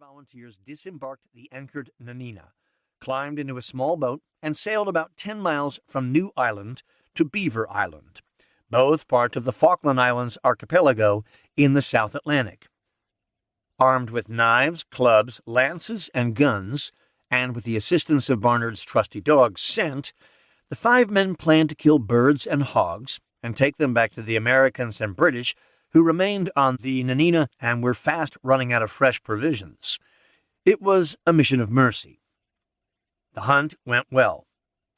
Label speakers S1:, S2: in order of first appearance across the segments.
S1: volunteers disembarked the anchored Nanina, climbed into a small boat, and sailed about 10 miles from New Island to Beaver Island, both part of the Falkland Islands archipelago in the South Atlantic. Armed with knives, clubs, lances, and guns, and with the assistance of Barnard's trusty dog, Scent, the 5 men planned to kill birds and hogs and take them back to the Americans and British who remained on the Nanina and were fast running out of fresh provisions. It was a mission of mercy. The hunt went well,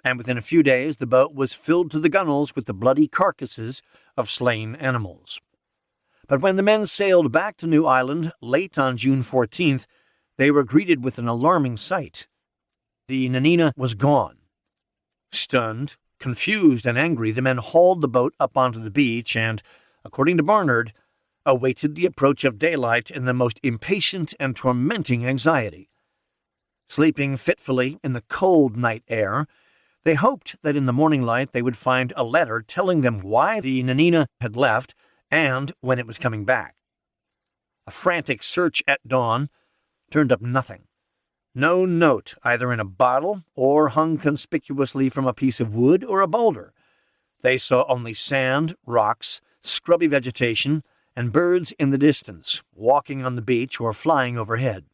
S1: and within a few days the boat was filled to the gunwales with the bloody carcasses of slain animals. But when the men sailed back to New Island late on June 14th, they were greeted with an alarming sight. The Nanina was gone. Stunned, confused, and angry, the men hauled the boat up onto the beach and, according to Barnard, awaited the approach of daylight in the most impatient and tormenting anxiety. Sleeping fitfully in the cold night air, they hoped that in the morning light they would find a letter telling them why the Nanina had left and when it was coming back. A frantic search at dawn turned up nothing. No note either in a bottle or hung conspicuously from a piece of wood or a boulder. They saw only sand, rocks, scrubby vegetation, and birds in the distance, walking on the beach or flying overhead.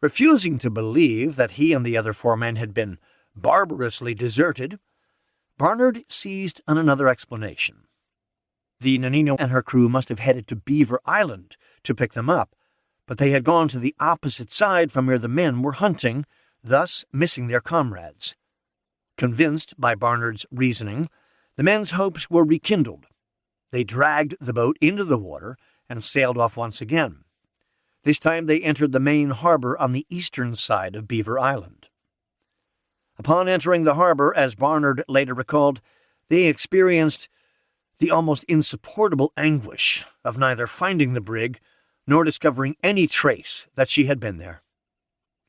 S1: Refusing to believe that he and the other 4 men had been barbarously deserted, Barnard seized on another explanation. The Nanina and her crew must have headed to Beaver Island to pick them up, but they had gone to the opposite side from where the men were hunting, thus missing their comrades. Convinced by Barnard's reasoning, the men's hopes were rekindled. They dragged the boat into the water and sailed off once again. This time they entered the main harbor on the eastern side of Beaver Island. Upon entering the harbor, as Barnard later recalled, they experienced the almost insupportable anguish of neither finding the brig nor discovering any trace that she had been there.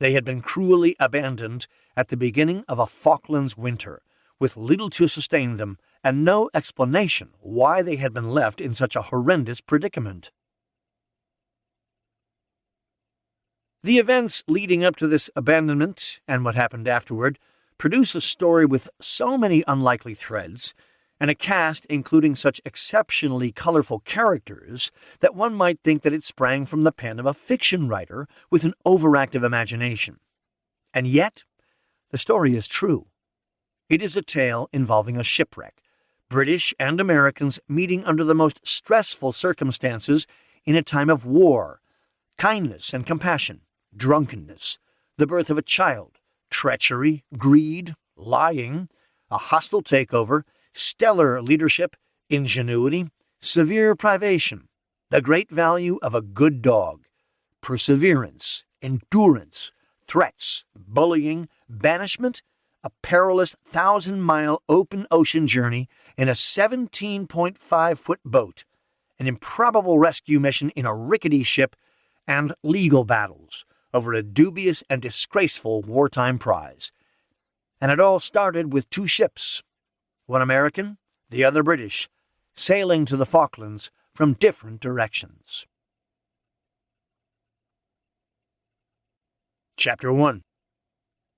S1: They had been cruelly abandoned at the beginning of a Falklands winter, with little to sustain them and no explanation why they had been left in such a horrendous predicament. The events leading up to this abandonment and what happened afterward produce a story with so many unlikely threads and a cast including such exceptionally colorful characters that one might think that it sprang from the pen of a fiction writer with an overactive imagination. And yet, the story is true. It is a tale involving a shipwreck, British and Americans meeting under the most stressful circumstances in a time of war, kindness and compassion, drunkenness, the birth of a child, treachery, greed, lying, a hostile takeover, stellar leadership, ingenuity, severe privation, the great value of a good dog, perseverance, endurance, threats, bullying, banishment, a perilous 1,000-mile open ocean journey in a 17.5-foot boat, an improbable rescue mission in a rickety ship, and legal battles over a dubious and disgraceful wartime prize. And it all started with 2 ships, one American, the other British, sailing to the Falklands from different directions. Chapter 1.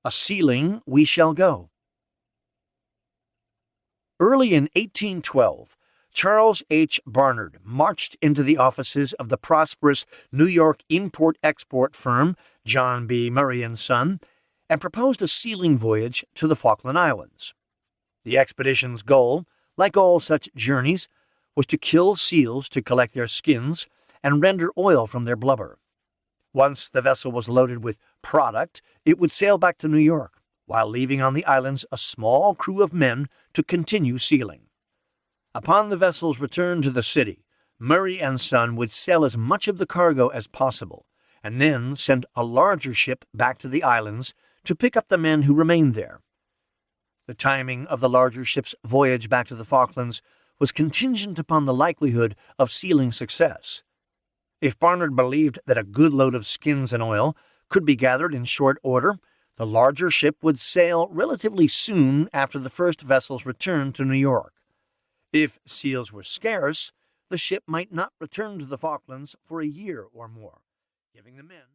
S1: A Sealing We Shall Go. Early in 1812, Charles H. Barnard marched into the offices of the prosperous New York import-export firm John B. Murray & Son and proposed a sealing voyage to the Falkland Islands. The expedition's goal, like all such journeys, was to kill seals to collect their skins and render oil from their blubber. Once the vessel was loaded with product, it would sail back to New York, while leaving on the islands a small crew of men to continue sealing. Upon the vessel's return to the city, Murray & Son would sell as much of the cargo as possible, and then send a larger ship back to the islands to pick up the men who remained there. The timing of the larger ship's voyage back to the Falklands was contingent upon the likelihood of sealing success. If Barnard believed that a good load of skins and oil could be gathered in short order, the larger ship would sail relatively soon after the first vessel's return to New York. If seals were scarce, the ship might not return to the Falklands for a year or more, giving the men